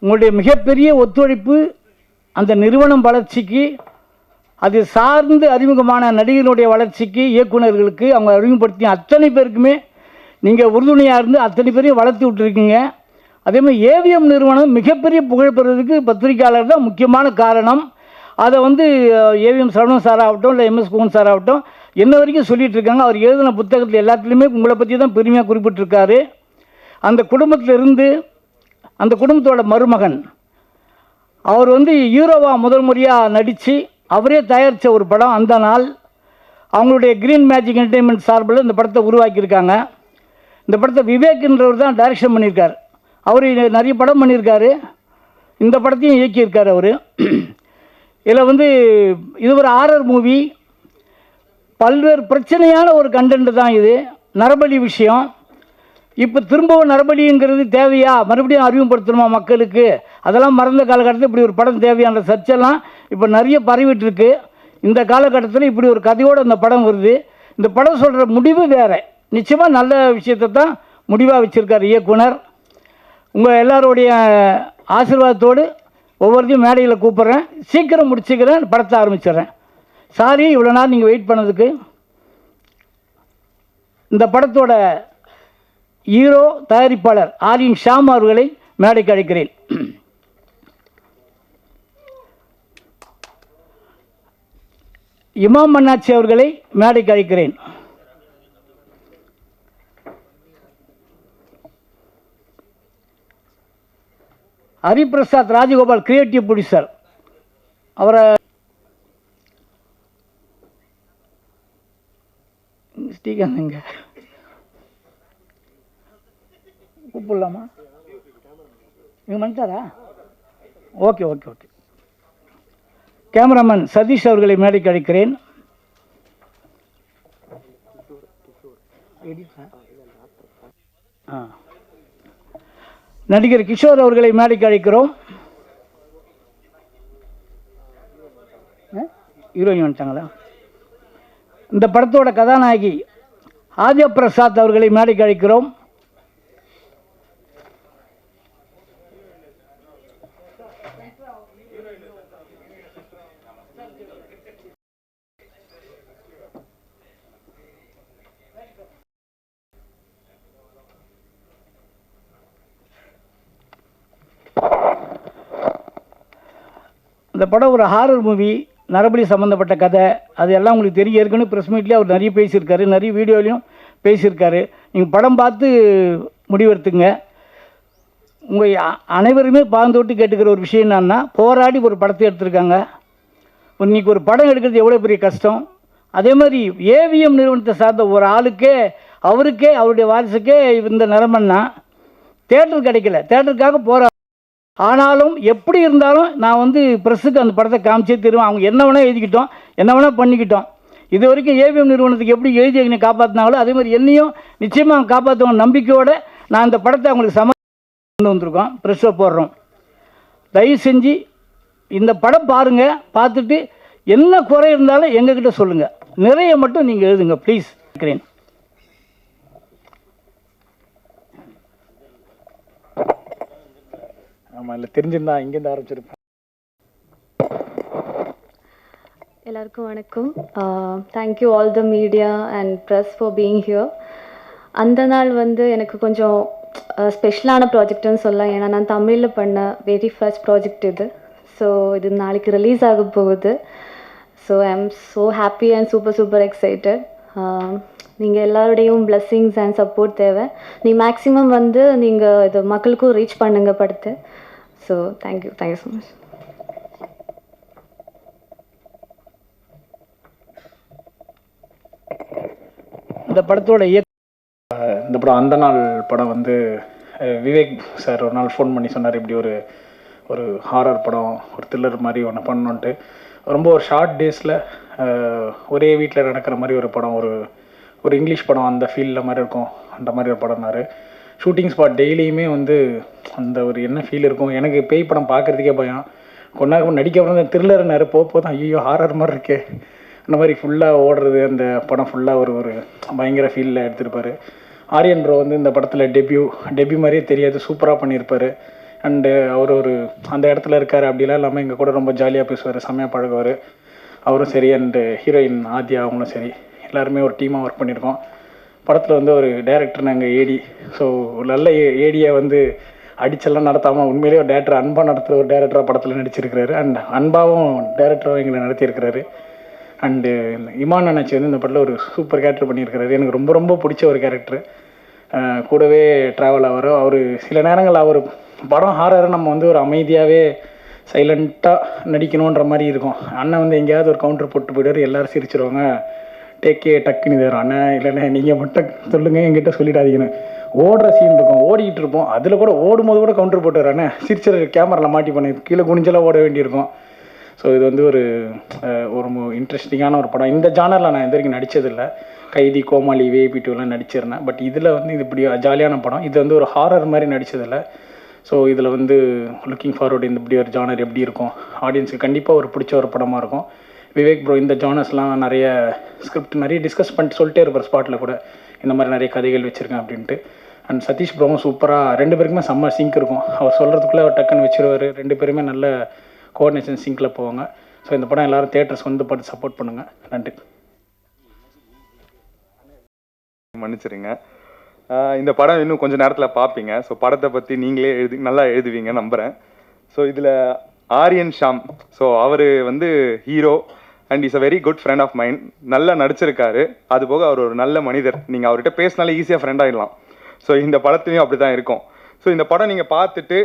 உங்களுடைய மிகப்பெரிய ஒத்துழைப்பு அந்த நிறுவனம் வளர்ச்சிக்கு, அது சார்ந்து அறிமுகமான நடிகர்களுடைய வளர்ச்சிக்கு, இயக்குநர்களுக்கு, அவங்க அறிமுகப்படுத்திய அத்தனை பேருக்குமே நீங்கள் உறுதுணையாக இருந்து அத்தனை பேரையும் வளர்த்து விட்டுருக்கீங்க. அதேமாதிரி ஏவிஎம் நிறுவனம் மிகப்பெரிய புகழ் பெறுவதற்கு பத்திரிகையாளர் தான் முக்கியமான காரணம். அதை ஏவிஎம் சரவணன் சார் ஆகட்டும், இல்லை எம்எஸ் குகன் சார் ஆகட்டும், என்ன வரைக்கும் சொல்லிகிட்டு இருக்காங்க. அவர் எழுதின புத்தகத்தில் எல்லாத்துலேயுமே உங்களை பற்றி தான் பெருமையாக குறிப்பிட்டிருக்காரு. அந்த குடும்பத்திலிருந்து அந்த குடும்பத்தோட மருமகன் அவர் ஹீரோவாக முதல் முறையாக நடித்து அவரே தயாரித்த ஒரு படம் அந்த நாள். அவங்களுடைய கிரீன் மேஜிக் என்டர்டெயின்மெண்ட் சார்பில் இந்த படத்தை உருவாக்கியிருக்காங்க. இந்த படத்தை விவேக்ன்றவர் தான் டைரக்ஷன் பண்ணியிருக்கார். அவர் நிறைய படம் பண்ணியிருக்காரு. இந்த படத்தையும் இயக்கியிருக்கார் அவர். இதில் இது ஒரு ஹாரர் மூவி. பல்வேறு பிரச்சனையான ஒரு கண்டென்ட் தான் இது. நரபலி விஷயம். இப்போ திரும்பவும் நரபலிங்கிறது தேவையா, மறுபடியும் அறிமுகப்படுத்தணுமா மக்களுக்கு, அதெல்லாம் மறந்த காலகட்டத்தில் இப்படி ஒரு படம் தேவையான சர்ச்செல்லாம் இப்போ நிறைய பரவிட்டுருக்கு. இந்த காலகட்டத்தில் இப்படி ஒரு கதையோடு இந்த படம் வருது. இந்த படம் சொல்கிற முடிவு வேறு. நிச்சயமாக நல்ல விஷயத்தை தான் முடிவாக வச்சுருக்கார் இயக்குனர். உங்கள் எல்லாருடைய ஆசீர்வாதத்தோடு ஒவ்வொருத்தையும் மேடையில் கூப்பிட்றேன். சீக்கிரம் முடிச்சுக்கிறேன், படத்தை ஆரம்பிச்சிடுறேன். சாரி இவ்வளோ நாள் நீங்கள் வெயிட் பண்ணதுக்கு. இந்த படத்தோட ஹீரோ தயாரிப்பாளர் ஆரியன் ஷாம் அவர்களை மேடைக்கு அழைக்கிறேன். இமாம் மன்னாச்சி அவர்களை மேடைக்கு அழைக்கிறேன். ஹரிபிரசாத் ராஜகோபால் கிரியேட்டிவ் ப்ரொடியூசர், அவரை ஸ்ரீகாந்த் கூப்பிடலாமா? நீங்கள் பண்ணிட்டாரா? Okay okay okay. Cameraman Satish அவர்களை மேடைக்கு அழைக்கிறேன். நடிகர் கிஷோர் அவர்களை மேடைக்கு அழைக்கிறோம். ஹீரோயின் வந்துட்டாங்களா? இந்த படத்தோட கதாநாயகி ஆதியா பிரசாத் அவர்களை மேடைக்கு அழைக்கிறோம். இந்த படம் ஒரு ஹாரர் மூவி, நரபலி சம்மந்தப்பட்ட கதை. அது எல்லாம் உங்களுக்கு தெரியும். ஏற்கனவே ப்ரெஸ் மீட்லேயே அவர் நிறைய பேசியிருக்காரு, நிறைய வீடியோலையும் பேசியிருக்காரு. நீங்கள் படம் பார்த்து முடிவெடுத்துங்க. உங்கள் அனைவருமே பாந்தோட்டு கேட்டுக்கிற ஒரு விஷயம் என்னன்னா, போராடி ஒரு படத்தை எடுத்திருக்காங்க. இன்றைக்கி ஒரு படம் எடுக்கிறது எவ்வளோ பெரிய கஷ்டம். அதே மாதிரி ஏவிஎம் நிறுவனத்தை சார்ந்த ஒரு ஆளுக்கே, அவருக்கே, அவருடைய வாரிசுக்கே இந்த நிலைமைன்னா தேட்டர் கிடைக்கல. தேட்டருக்காக போகிற ஆனாலும் எப்படி இருந்தாலும் நான் ப்ரெஸ்ஸுக்கு அந்த படத்தை காமிச்சே தருவேன். அவங்க என்ன வேணால் எழுதிக்கிட்டோம், என்ன வேணால் பண்ணிக்கிட்டோம். இது வரைக்கும் ஏவிஎம் நிறுவனத்துக்கு எப்படி எழுதி என்னை காப்பாற்றினாங்களோ அதே மாதிரி என்னையும் நிச்சயமாக காப்பாற்றுவோம் நம்பிக்கையோடு நான் இந்த படத்தை அவங்களுக்கு கொண்டு வந்திருக்கோம், ப்ரெஸ்ஸை போடுறோம். தயவு செஞ்சு இந்த படம் பாருங்கள். பார்த்துட்டு என்ன குறை இருந்தாலும் எங்ககிட்ட சொல்லுங்கள். நிறைய மட்டும் நீங்கள் எழுதுங்க ப்ளீஸ். இருக்கிறேன். ஆமாம், இல்லை தெரிஞ்சிருந்தா இங்கேருந்து ஆரம்பிச்சிருப்பேன். எல்லாருக்கும் வணக்கம். Thank you all the media and press for being here. அந்த நாள் எனக்கு கொஞ்சம் ஸ்பெஷலான ப்ராஜெக்ட்னு சொல்லலாம். ஏன்னா நான் தமிழில் பண்ண வெரி ஃபர்ஸ்ட் ப்ராஜெக்ட் இது. ஸோ இது நாளைக்கு ரிலீஸ் ஆக போகுது. So I am so happy and super excited. நீங்கள் எல்லாருடையும் பிளெஸ்ஸிங்ஸ் அண்ட் சப்போர்ட் தேவை. மேக்ஸிமம் நீங்கள் இது மக்களுக்கும் ரீச் பண்ணுங்கள் படத்தை. So thank you so much. இந்த படத்தோட இந்த படம் அந்த நாள் படம் விவேக் சார் ஒரு நாள் ஃபோன் பண்ணி சொன்னார், இப்படி ஒரு ஹாரர் படம், ஒரு த்ரில்லர் மாதிரி ஒன்று பண்ணணுன்ட்டு. ரொம்ப ஒரு ஷார்ட் டேஸில் ஒரே வீட்டில் நடக்கிற மாதிரி ஒரு படம், ஒரு இங்கிலீஷ் படம் அந்த ஃபீல்டில் மாதிரி இருக்கும், அந்த மாதிரி ஒரு படம்னாரு. ஷூட்டிங் ஸ்பாட் டெய்லியுமே அந்த ஒரு என்ன ஃபீல் இருக்கும். எனக்கு பேய் படம் பார்க்குறதுக்கே பயம். கொஞ்ச நேரம் நடிக்க அப்புறம் த்ரில்லர்னாரு, போதும் ஐயோ ஹாரர் மாதிரி இருக்கே, அந்த மாதிரி ஃபுல்லாக ஓடுறது. அந்த படம் ஃபுல்லாக ஒரு பயங்கர ஃபீலில் எடுத்திருப்பார். ஆரியன் ப்ரோ இந்த படத்தில் டெபியூ மாதிரியே தெரியாது, சூப்பராக பண்ணியிருப்பார். அண்டு அவர் ஒரு அந்த இடத்துல இருக்கார் அப்படிலாம் இல்லாமல் எங்கள் கூட ரொம்ப ஜாலியாக பேசுவார், செம்மையாக பழகுவார். அவரும் சரி, அண்டு ஹீரோயின் ஆத்யா அவங்களும் சரி, எல்லாருமே ஒரு டீமாக ஒர்க் பண்ணியிருக்கோம். படத்தில் வந்து ஒரு டைரக்டர் நாங்கள் ஏடி. ஸோ ஒரு நல்ல ஏடியை வந்து அடிச்செல்லாம் நடத்தாமல் உண்மையிலேயே ஒரு டேரக்டர் அன்பாக நடத்துகிற ஒரு டேரக்டராக படத்தில் நடிச்சிருக்கிறாரு. அண்ட் அன்பாவும் டேரக்டராகவும் எங்களை நடத்தியிருக்கிறாரு. அண்டு இமான் அண்ணாச்சி வந்து இந்த படத்தில் ஒரு சூப்பர் கேரக்டர் பண்ணியிருக்கிறாரு. எனக்கு ரொம்ப ரொம்ப பிடிச்ச ஒரு கேரக்டர். கூடவே ட்ராவல் ஆவார் அவர். சில நேரங்கள் அவர் படம் ஹாரர் நம்ம வந்து ஒரு அமைதியாகவே சைலண்ட்டாக நடிக்கணுன்ற மாதிரி இருக்கும். அண்ணன் வந்து எங்கேயாவது ஒரு கவுண்டர் போட்டு போய்டாரு, எல்லோரும் சிரிச்சிருவாங்க. டேக்கே டக்குன்னு தரும் அண்ணன், இல்லைண்ணே நீங்கள் மட்டும் சொல்லுங்கள் என்கிட்ட சொல்லிடாதீங்கன்னு. ஓடுற சீன் இருக்கும், ஓடிக்கிட்டு இருப்போம், அதில் கூட ஓடும்போது கூட கவுண்டர் போட்டுறாரு அண்ணன், சிரிச்சிரு கேமராவில் மாட்டி பண்ணி கீழே குனிஞ்செல்லாம் ஓட வேண்டியிருக்கும். ஸோ இது வந்து ஒரு இன்ட்ரெஸ்டிங்கான ஒரு படம். இந்த ஜானரில் நான் எந்த வரைக்கும் நடித்ததில்லை. கைதி, கோமாளி, விஐபி 2 நடிச்சிருந்தேன். பட் இதில் வந்து இது இப்படி ஜாலியான படம். இது வந்து ஒரு ஹாரர் மாதிரி நடித்ததில்லை. ஸோ இதில் வந்து லுக்கிங் ஃபார்வர்டு இந்த இப்படி ஒரு ஜானர் எப்படி இருக்கும், ஆடியன்ஸுக்கு கண்டிப்பாக ஒரு பிடிச்ச ஒரு படமாக இருக்கும். விவேக் ப்ரோ இந்த ஜானர்ஸ்லாம் நிறைய ஸ்கிரிப்ட் நிறைய டிஸ்கஸ் பண்ணிட்டு சொல்லிட்டே இருப்பார் ஸ்பாட்டில் கூட, இந்த மாதிரி நிறைய கதைகள் வச்சுருக்கேன் அப்படின்ட்டு. அண்ட் சதீஷ் ப்ரோவும் சூப்பராக, 2 பேருக்குமே செம்ம சிங்க் இருக்கும். அவர் சொல்கிறதுக்குள்ளே அவர் டக்குன்னு வச்சுருவார். 2 பேருமே நல்ல கோஆர்டினேஷன் சிங்கில் போவாங்க. ஸோ இந்த படம் எல்லோரும் தேட்டர்ஸ் வந்து பார்த்து சப்போர்ட் பண்ணுங்கள். நன்றி. மன்னிச்சிருங்க. இந்த படம் இன்னும் கொஞ்சம் நேரத்தில் பார்ப்பீங்க. ஸோ படத்தை பற்றி நீங்களே நல்லா எழுதுவீங்க நம்புகிறேன். ஸோ இதில் ஆரியன் ஷாம், ஸோ அவர் வந்து hero and is a very good friend of mind. நல்லா நடிச்சிருக்காரு. அதுபோக அவர் ஒரு நல்ல மனிதர். நீங்கள் அவர்கிட்ட பேசினாலே ஈஸியாக ஃப்ரெண்ட் ஆகிடலாம். ஸோ இந்த படத்துலையும் அப்படி தான் இருக்கும். ஸோ இந்த படம் நீங்கள் பார்த்துட்டு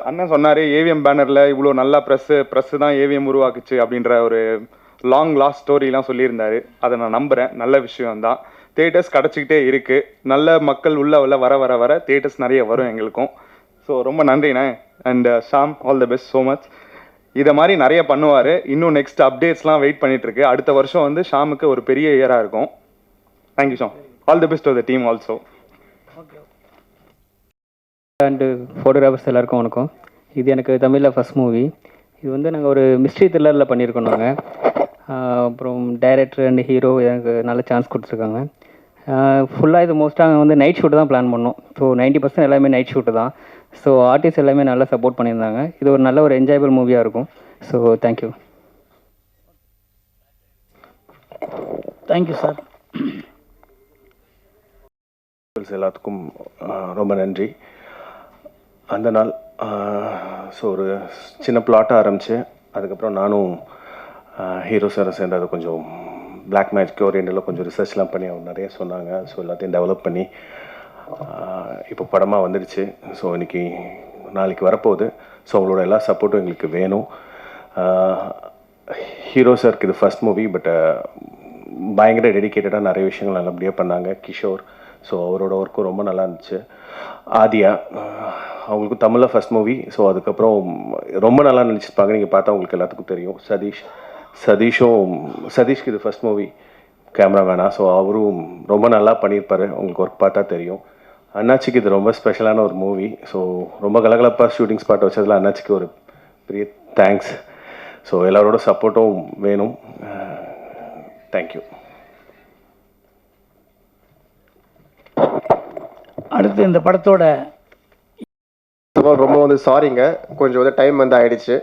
அண்ணன் சொன்னார் ஏவிஎம் பேனரில் இவ்வளோ நல்லா ப்ரெஸ்ஸு தான் ஏவிஎம் உருவாக்குச்சு அப்படின்ற ஒரு லாஸ்ட் ஸ்டோரிலாம் சொல்லியிருந்தாரு. அதை நான் நம்புகிறேன். நல்ல விஷயம்தான். தேட்டர்ஸ் கிடச்சிக்கிட்டே இருக்குது. நல்ல மக்கள் உள்ள வர வர வர தேட்டர்ஸ் நிறைய வரும் எங்களுக்கும். ஸோ ரொம்ப நன்றிண்ணே. And Shaam, all the best so much. இதை மாதிரி நிறைய பண்ணுவார். இன்னும் நெக்ஸ்ட் அப்டேட்ஸ்லாம் வெயிட் பண்ணிகிட்ருக்கு. அடுத்த வருஷம் வந்து ஷாமுக்கு ஒரு பெரிய இயராக இருக்கும். Thank you Shaam. All the best to the team also. And photographers எல்லாருக்கும் வணக்கம். இது எனக்கு தமிழில் ஃபஸ்ட் மூவி. இது வந்து நாங்கள் ஒரு மிஸ்ட்ரி த்ரில்லரில் பண்ணியிருக்கோம் நாங்கள். அப்புறம் டைரக்டர் அண்ட் ஹீரோ எனக்கு நல்ல சான்ஸ் கொடுத்துருக்காங்க. ஃபுல்லாக இது மோஸ்ட்டாக வந்து நைட் ஷூட்டு தான் பிளான் பண்ணோம். ஸோ 90% எல்லாமே நைட் ஷூட்டு தான். ஸோ ஆர்டிஸ்ட் எல்லாமே நல்லா சப்போர்ட் பண்ணியிருந்தாங்க. இது ஒரு நல்ல ஒரு என்ஜாயபிள் மூவியாக இருக்கும். So thank you. Thank you sir. எல்லாத்துக்கும் ரொம்ப நன்றி. அந்த நாள் ஸோ ஒரு சின்ன பிளாட்டாக ஆரம்பித்து அதுக்கப்புறம் நானும் ஹீரோ சாரை சேர்ந்து அதை கொஞ்சம் பிளாக் மேஜிக் ஓரியண்டில் கொஞ்சம் ரிசர்ச்லாம் பண்ணி அவங்க நிறைய சொன்னாங்க. ஸோ எல்லாத்தையும் டெவலப் பண்ணி இப்போ படமாக வந்துடுச்சு. ஸோ நாளைக்கு வரப்போகுது. ஸோ அவங்களோட எல்லா சப்போர்ட்டும் எங்களுக்கு வேணும். ஹீரோ சாருக்கு இது ஃபஸ்ட் மூவி. பட் பயங்கர டெடிக்கேட்டடாக நிறைய விஷயங்கள் நல்லபடியாக பண்ணாங்க. கிஷோர், ஸோ அவரோட ஒர்க்கும் ரொம்ப நல்லா இருந்துச்சு. ஆதியா, அவங்களுக்கும் தமிழில் ஃபஸ்ட் மூவி. ஸோ அதுக்கப்புறம் ரொம்ப நல்லா நினச்சிருப்பாங்க. நீங்கள் பார்த்தா உங்களுக்கு எல்லாத்துக்கும் தெரியும். சதீஷ்க்கு இது ஃபஸ்ட் மூவி கேமராமேனா. ஸோ அவரும் ரொம்ப நல்லா பண்ணியிருப்பார். உங்களுக்கு ஒர்க் பார்த்தா தெரியும். அண்ணாச்சிக்கு இது ரொம்ப ஸ்பெஷலான ஒரு மூவி. ஸோ ரொம்ப கலகலப்பாக ஷூட்டிங் ஸ்பாட் வச்சதில் அண்ணாச்சிக்கு ஒரு பெரிய தேங்க்ஸ். ஸோ எல்லாரோட சப்போர்ட்டும் வேணும். தேங்க்யூ. அடுத்து இந்த படத்தோட ரொம்ப வந்து சாரிங்க, கொஞ்சம் வந்து டைம் வந்து ஆயிடுச்சு.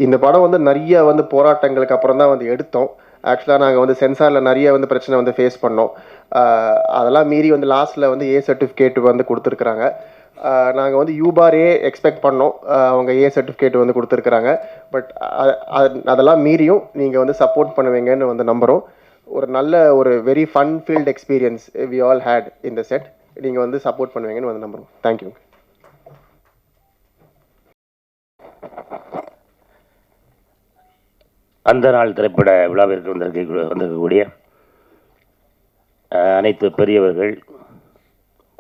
இந்த படம் வந்து நிறைய வந்து போராட்டங்களுக்கு அப்புறம் தான் வந்து எடுத்தோம். ஆக்சுவலாக நாங்கள் வந்து சென்சாரில் நிறைய வந்து பிரச்சனை வந்து ஃபேஸ் பண்ணோம். அதெல்லாம் மீறி வந்து லாஸ்ட்டில் வந்து ஏ சர்டிஃபிகேட் வந்து கொடுத்துருக்குறாங்க. நாங்கள் வந்து யூபாரே எக்ஸ்பெக்ட் பண்ணோம், அவங்க ஏ சர்டிஃபிகேட் வந்து கொடுத்துருக்குறாங்க. பட் அதெல்லாம் மீறியும் நீங்கள் வந்து சப்போர்ட் பண்ணுவீங்கன்னு வந்து நம்புகிறோம். ஒரு very fun filled experience we all had in the set. நீங்கள் வந்து சப்போர்ட் பண்ணுவீங்கன்னு வந்து நம்புகிறோம். தேங்க்யூ. அந்த நாள் திரைப்பட விழாவிற்கு வந்திருக்கக்கூடிய அனைத்து பெரியவர்கள்,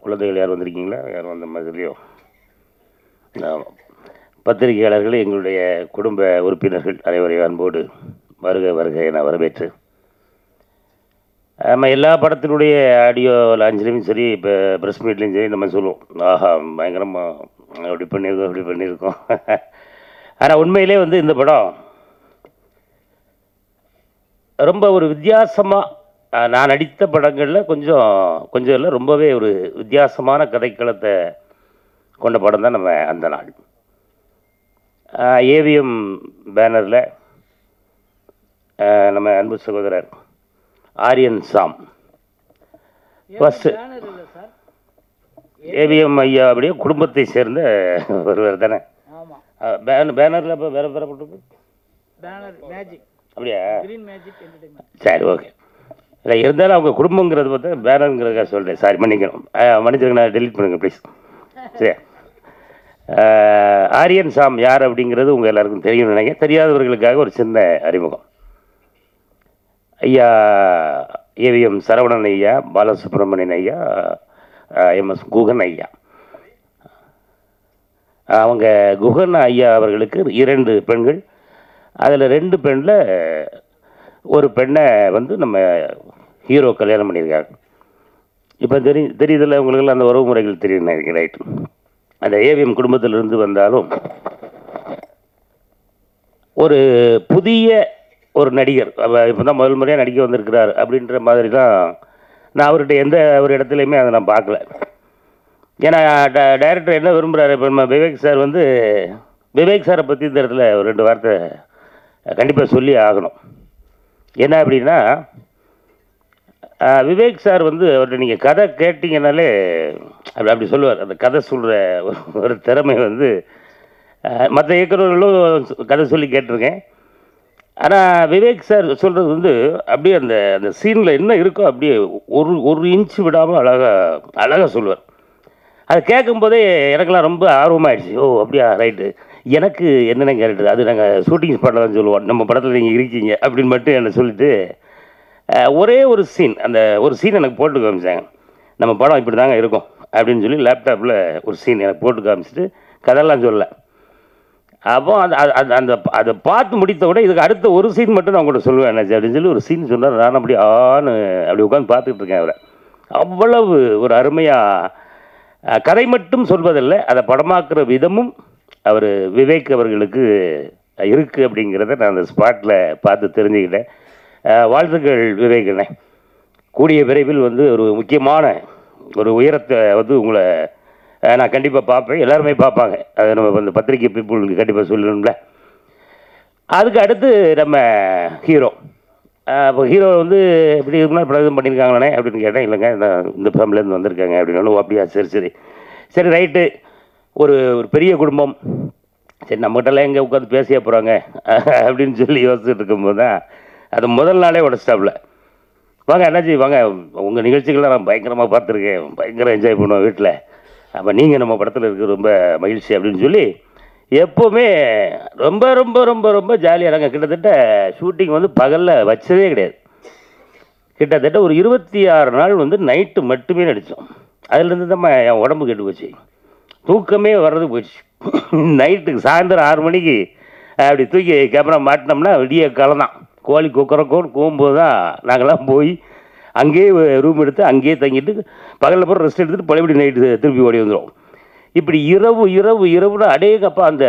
குழந்தைகள் யார் வந்திருக்கீங்களா? யாரும் வந்த மாதிரியோ? பத்திரிகையாளர்கள், எங்களுடைய குடும்ப உறுப்பினர்கள் அனைவரையும் அன்போடு வருக வருக என வரவேற்று, நம்ம எல்லா படத்தினுடைய ஆடியோ லான்ச்லேயும் சரி, இப்போ ப்ரெஸ் மீட்லேயும் சரி நம்ம சொல்லுவோம், ஆஹா பயங்கரமாக அப்படி பண்ணியிருக்கோம். ஆனால் உண்மையிலே வந்து இந்த படம் ரொம்ப ஒரு வித்தியாசமாக, நான் நடித்த படங்களில் கொஞ்சம் இல்லை ரொம்பவே ஒரு வித்தியாசமான கதைக்களத்தை கொண்ட படம் தான் நம்ம அந்த நாள். ஏவிஎம் பேனரில் நம்ம அன்பு சகோதரர் ஆரியன் சாம் ஃபஸ்ட்டு ஏவிஎம் ஐயா அப்படியே குடும்பத்தை சேர்ந்த ஒருவர் தானே. பேனரில் இப்போ வேறு வேறு போட்டு அப்படியா? சரி, ஓகே. இல்லை இருந்தாலும் அவங்க குடும்பங்கிறது பார்த்தா பேனருங்கிறதுக்காக சொல்கிறேன். சாரி, மன்னிக்கணும், மன்னிச்சிருங்க, நான் டெலிட் பண்ணுங்க ப்ளீஸ். சரி, ஆரியன் சாம் யார் அப்படிங்கிறது உங்கள் எல்லாருக்கும் தெரியும்னு நினைக்கிறேன். தெரியாதவர்களுக்காக ஒரு சின்ன அறிமுகம். ஐயா ஏவிஎம் சரவணன் ஐயா, பாலசுப்ரமணியன் ஐயா, எம்எஸ் குகன் ஐயா. அவங்க குகன் ஐயா அவர்களுக்கு 2 பெண்கள். அதில் 2 பெண்ணில் ஒரு பெண்ணை வந்து நம்ம ஹீரோ கல்யாணம் பண்ணியிருக்காங்க. இப்போ தெரியுதில்ல உங்களுக்கெல்லாம் அந்த உறவு முறைகள் தெரியும் நினைக்கிறேன். ரைட்டு. அந்த ஏவிஎம் குடும்பத்திலிருந்து வந்தாலும் ஒரு புதிய ஒரு நடிகர் இப்போ தான் முதல் முறையாக நடிக்க வந்திருக்கிறார் அப்படின்ற மாதிரி தான் நான் அவர்கிட்ட எந்த ஒரு இடத்துலையுமே அதை நான் பார்க்கல. ஏன்னா டைரக்டர் என்ன விரும்புகிறாரு, இப்போ நம்ம விவேக் சார் வந்து விவேக் சாரை பற்றி இந்த இடத்துல ஒரு 2 வார்த்தை கண்டிப்பாக சொல்லி ஆகணும். என்ன அப்படின்னா, விவேக் சார் வந்து அவர்கிட்ட நீங்கள் கதை கேட்டிங்கனாலே அப்படி சொல்லுவார். அந்த கதை சொல்கிற ஒரு திறமை வந்து மற்ற இயக்குநர்களும் கதை சொல்லி கேட்டிருக்கேன். ஆனால் விவேக் சார் சொல்கிறது வந்து அப்படியே அந்த அந்த சீனில் என்ன இருக்கோ அப்படியே ஒரு இன்ச்சு விடாமல் அழகாக சொல்லுவார். அதை கேட்கும்போதே எனக்கெல்லாம் ரொம்ப ஆர்வமாகிடுச்சு. ஓ அப்படியா, ரைட்டு, எனக்கு என்னென்ன கேரக்டர் அது நாங்கள் ஷூட்டிங் ஸ்பாட்டில் சொல்லுவோம், நம்ம படத்தில் நீங்கள் இருக்கீங்க அப்படின்னு மட்டும் என்னை சொல்லிவிட்டு ஒரே ஒரு சீன், அந்த ஒரு சீன் எனக்கு போட்டு காமிச்சாங்க. நம்ம படம் இப்படி தாங்க இருக்கும் அப்படின்னு சொல்லி லேப்டாப்பில் ஒரு சீன் எனக்கு போட்டு காமிச்சிட்டு கதையெல்லாம் சொல்லலை. அப்போ அந்த அதை பார்த்து முடித்த விட இதுக்கு அடுத்த ஒரு சீன் மட்டும் நான் கூட சொல்லுவேன் என்னாச்சு அப்படின்னு சொல்லி ஒரு சீன் சொன்னார். நான் அப்படி அப்படி உட்காந்து பார்த்துட்டு இருக்கேன் அவரை. அவ்வளவு ஒரு அருமையாக கதை மட்டும் சொல்வதில்லை, அதை படமாக்குற விதமும் அவர் விவேக் அவர்களுக்கு இருக்குது அப்படிங்கிறத நான் அந்த ஸ்பாட்டில் பார்த்து தெரிஞ்சுக்கிட்டேன். வாழ்த்துக்கள் விவேக் அண்ணே. கூடிய விரைவில் வந்து ஒரு முக்கியமான ஒரு உயரத்தை வந்து உங்களை நான் கண்டிப்பாக பார்ப்பேன், எல்லாருமே பார்ப்பாங்க. அதை நம்ம இந்த பத்திரிகை பீப்புளுக்கு கண்டிப்பாக சொல்லணும்ல. அதுக்கு அடுத்து நம்ம ஹீரோ. இப்போ ஹீரோ வந்து இப்படி இருக்குன்னா இப்போ எதுவும் பண்ணியிருக்காங்களே அப்படின்னு கேட்டேன். இல்லைங்க, இந்த ஃபேமிலியிலேருந்து வந்திருக்காங்க அப்படின்னு. அப்படியா, சரி ரைட்டு. ஒரு பெரிய குடும்பம், சரி நம்மகிட்டலாம் எங்கே உட்காந்து பேசிய போகிறாங்க அப்படின்னு சொல்லி யோசிச்சுட்டு இருக்கும்போது தான் அது முதல் நாளே உடச்சிட்டாப்புல. வாங்க அண்ணாச்சி வாங்க, உங்கள் நிகழ்ச்சிகள்லாம் நான் பயங்கரமாக பார்த்துருக்கேன், பயங்கரம் என்ஜாய் பண்ணுவேன் வீட்டில். அப்போ நீங்கள் நம்ம படத்தில் இருக்க ரொம்ப மகிழ்ச்சி அப்படின்னு சொல்லி எப்போவுமே ரொம்ப ரொம்ப ரொம்ப ரொம்ப ஜாலியாக. நாங்கள் கிட்டத்தட்ட ஷூட்டிங் வந்து பகலில் வச்சதே கிடையாது. கிட்டத்தட்ட ஒரு 26 நாள் வந்து நைட்டு மட்டுமே நடித்தோம். அதுலேருந்து தான் என் உடம்பு கெட்டு போச்சு, தூக்கமே வர்றது போயிடுச்சு. நைட்டுக்கு சாயந்தரம் 6 மணிக்கு அப்படி தூக்கி கேமரா மாட்டினோம்னா விடிய காலம் தான். கோழி கொக்கரக்கோன்னு போகும்போது தான் நாங்கள்லாம் போய் அங்கேயே ரூம் எடுத்து அங்கேயே தங்கிட்டு பகலில் போகிற ரெஸ்ட் எடுத்துகிட்டு பழையபடி நைட்டு திருப்பி ஓடி வந்துடும். இப்படி இரவுனா அடேங்கப்பா அந்த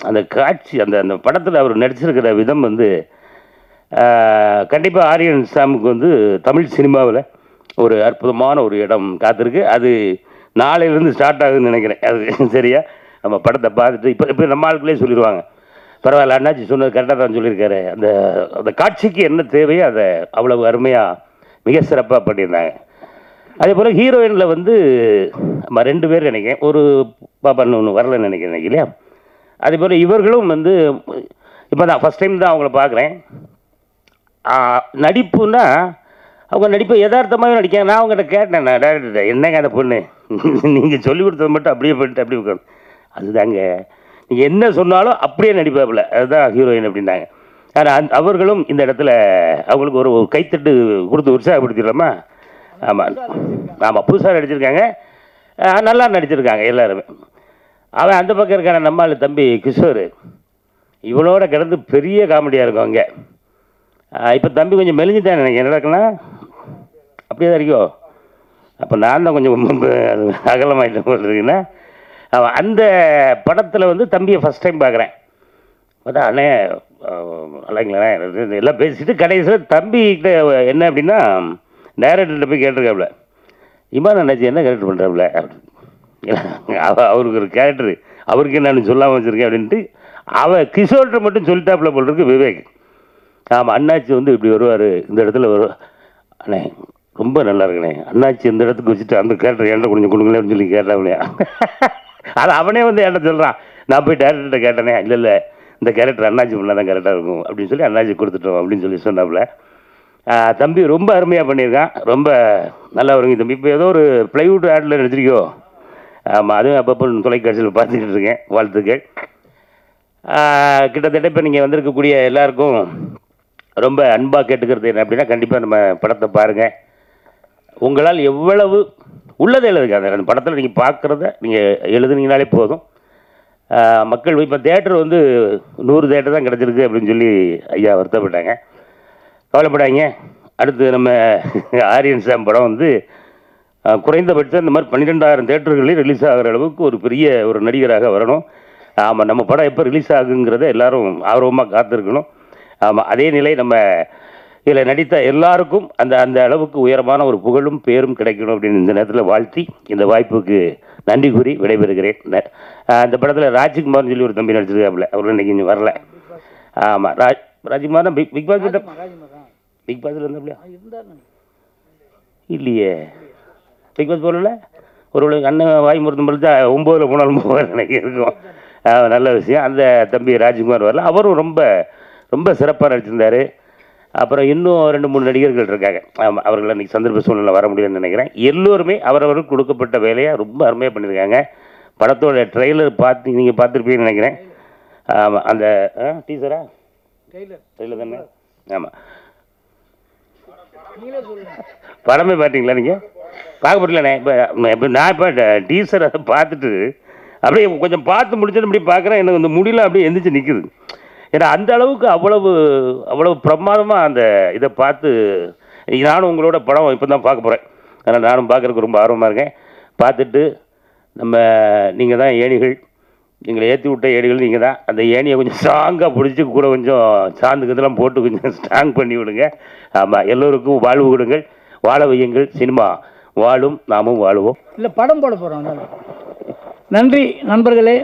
அந்த காட்சி, அந்த படத்தில் அவர் நடிச்சிருக்கிற விதம் வந்து கண்டிப்பாக ஆரியன் சாமுக்கு வந்து தமிழ் சினிமாவில் ஒரு அற்புதமான ஒரு இடம் காத்திருக்கு. அது நாளையிலேருந்து ஸ்டார்ட் ஆகுதுன்னு நினைக்கிறேன். அது சரியா நம்ம படத்தை பார்த்துட்டு இப்போ நம்ம ஆளுக்குள்ளே சொல்லிடுவாங்க, பரவாயில்ல அண்ணாச்சி சொன்னது கரெக்டாக தான் சொல்லியிருக்காரு. அந்த காட்சிக்கு என்ன தேவையோ அதை அவ்வளவு அருமையாக மிக சிறப்பாக பண்ணியிருந்தாங்க. அதே போல் ஹீரோயினில் வந்து நம்ம 2 பேர் நினைக்கிறேன், ஒரு பாப்பா ஒன்று வரலன்னு நினைக்கிறேன் இல்லையா. அதே போல் இவர்களும் வந்து இப்போ தான் ஃபஸ்ட் டைம் தான் அவங்கள பார்க்குறேன். நடிப்புன்னா அவங்க நடிப்பை யதார்த்தமாகவே நடிக்காங்க. நான் அவங்ககிட்ட கேட்டேன், நான் டேரக்டர் என்னங்க அந்த பொண்ணு நீங்கள் சொல்லி கொடுத்தது மட்டும் அப்படியே பண்ணிட்டு அப்படி உட்காந்து, அதுதாங்க நீங்கள் என்ன சொன்னாலும் அப்படியே நடிப்பாப்புல, அதுதான் ஹீரோயின் அப்படின்னாங்க. ஆனால் அவர்களும் இந்த இடத்துல அவங்களுக்கு ஒரு கைத்தட்டு கொடுத்து உற்சாகப்படுத்திடலாமா? ஆமாம், புதுசாக நடிச்சிருக்காங்க, நல்லா நடிச்சிருக்காங்க எல்லாருமே. அவன் அந்த பக்கம் இருக்கான நம்மால் தம்பி கிஷோர், இவனோட கிடந்து பெரிய காமெடியாக இருக்கும் அங்கே. இப்போ தம்பி கொஞ்சம் மெலிஞ்சுட்டான் எனக்கு, என்ன நடக்கலாம் அப்படியே தான் இருக்கோ. அப்போ நான் தான் கொஞ்சம் அகலமாயிட்டேன் போல் இருக்குன்னா. அவன் அந்த படத்தில் வந்து தம்பியை ஃபஸ்ட் டைம் பார்க்குறேன். பார்த்தா அண்ணே நல்லாங்களே எல்லாம் பேசிட்டு கடைசியில் தம்பிக்கிட்ட என்ன அப்படின்னா டைரக்டர்கிட்ட போய் கேட்டிருக்காப்புல, இம்மா நினச்சி என்ன கேரக்டர் பண்ணுறாப்புல அப்படின்னு. அவருக்கு ஒரு கேரக்டர் அவருக்கு நான் சொல்லாமல் வச்சுருக்கேன் அப்படின்ட்டு கிஷோர்கிட்ட மட்டும் சொல்லிட்டாப்புல போல் இருக்கு விவேக். ஆமாம், அண்ணாச்சி வந்து இப்படி வருவார், இந்த இடத்துல வருவார். அண்ணே ரொம்ப நல்லா இருக்குண்ணே, அண்ணாச்சி இந்த இடத்துக்கு வச்சுட்டு அந்த கேரக்டர் என்கிட்ட கொஞ்சம் கொடுங்களேன் அப்படின்னு சொல்லி கேட்டாப்லையா. அது அவனே வந்து என்கிட்ட சொல்கிறான். நான் போய் டேரக்டர்கிட்ட கேட்டேனே, இல்லை இந்த கேரக்டர் அண்ணாச்சி பண்ணால் தான் கரெக்டாக இருக்கும் அப்படின்னு சொல்லி அண்ணாச்சி கொடுத்துட்டோம் அப்படின்னு சொல்லி சொன்னாப்புல. தம்பி ரொம்ப அருமையாக பண்ணியிருக்கான், ரொம்ப நல்லா வருங்க தம்பி. இப்போ ஏதோ ஒரு ப்ளைவுட் ஆடில் நடிச்சிருக்கோ? ஆமாம், அதுவும் அப்பப்போ தொலைக்காட்சியில் பார்த்துக்கிட்டு இருக்கேன். வாழ்த்துக்கள். கிட்டத்தட்ட இப்போ நீங்கள் வந்திருக்கக்கூடிய எல்லாருக்கும் ரொம்ப அன்பாக கேட்டுக்கிறது என்ன அப்படின்னா, கண்டிப்பாக நம்ம படத்தை பாருங்கள். உங்களால் எவ்வளவு உள்ளதை எழுதுங்க. அந்த படத்தில் நீங்கள் பார்க்குறத நீங்கள் எழுதுனீங்கனாலே போதும். மக்கள் இப்போ தேட்டர் வந்து 100 தேட்டர் தான் கிடச்சிருக்கு அப்படின்னு சொல்லி ஐயா வருத்தப்பட்டாங்க. கவலைப்படாங்க. அடுத்து நம்ம ஆரியன் சாம் படம் வந்து குறைந்தபட்சம் இந்த மாதிரி 12,000 தேட்டர்களில் ரிலீஸ் ஆகிற அளவுக்கு ஒரு பெரிய ஒரு நடிகராக வரணும். ஆமாம், நம்ம படம் எப்போ ரிலீஸ் ஆகுங்கிறத எல்லாரும் ஆர்வமாக காத்திருக்கணும். ஆமாம், அதே நிலை நம்ம இதில் நடித்த எல்லாருக்கும் அந்த அந்த அளவுக்கு உயரமான ஒரு புகழும் பேரும் கிடைக்கணும் அப்படின்னு இந்த நேரத்தில் வாழ்த்தி இந்த வாய்ப்புக்கு நன்றி கூறி விடைபெறுகிறேன். இந்த படத்தில் ராஜ்குமார்னு சொல்லி ஒரு தம்பி நடிச்சிருக்காப்புல, அவரும் இன்றைக்கி இன்னும் வரல. ஆமாம், ராஜ்குமார் தான் பிக் பாஸ் கிட்ட பிக் பாஸில் இருந்தாப்லையா? இல்லையே, பிக் பாஸ் போகல. ஒரு அண்ணன் வாய் மருத்துவம் பழுத்தா 9ல் போனாலும் போவார் எனக்கு இருக்கும். நல்ல விஷயம். அந்த தம்பி ராஜ்குமார் வரல, அவரும் ரொம்ப ரொம்ப சிறப்பாக நடிச்சிருந்தார். அப்புறம் இன்னும் 2-3 நடிகர்கள் இருக்காங்க. ஆமாம், அவர்கள் அன்றைக்கி சந்தர்ப்ப சூழ்நிலை வர முடியும்னு நினைக்கிறேன். எல்லோருமே அவரவருக்கு கொடுக்கப்பட்ட வேலையை ரொம்ப அருமையாக பண்ணியிருக்காங்க. படத்தோட ட்ரெய்லர் நீங்கள் பார்த்துருப்பீங்கன்னு நினைக்கிறேன். ஆமாம், அந்த டீசரா ட்ரெய்லர் தானே? ஆமாம், படமே பார்த்தீங்களா நீங்கள்? பார்க்க முடியலண்ணே. இப்போ நான் இப்போ டீசரை பார்த்துட்டு அப்படியே கொஞ்சம் பார்த்து முடிச்சுட்டு அப்படி பார்க்குறேன். எனக்கு இந்த முடியல அப்படியே எந்திரிச்சு நிற்குது. ஏன்னா அந்த அளவுக்கு அவ்வளவு பிரமாதமாக அந்த இதை பார்த்து நானும் உங்களோட படம் இப்போ தான் பார்க்க போகிறேன். அதனால் நானும் பார்க்குறதுக்கு ரொம்ப ஆர்வமாக இருக்கேன். பார்த்துட்டு நீங்கள் தான் ஏணிகள், எங்களை ஏற்றி விட்ட ஏணிகள் நீங்கள் தான். அந்த ஏணியை கொஞ்சம் ஸ்ட்ராங்காக பிடிச்சி கூட கொஞ்சம் சாந்து இதெல்லாம் போட்டு கொஞ்சம் ஸ்ட்ராங் பண்ணி விடுங்க. ஆமாம், எல்லோருக்கும் வாழ்வு கொடுங்கள், வாழ வையுங்கள். சினிமா வாழும், நாமும் வாழுவோம். இல்லை, படம் போட போகிறோம். நன்றி நண்பர்களே.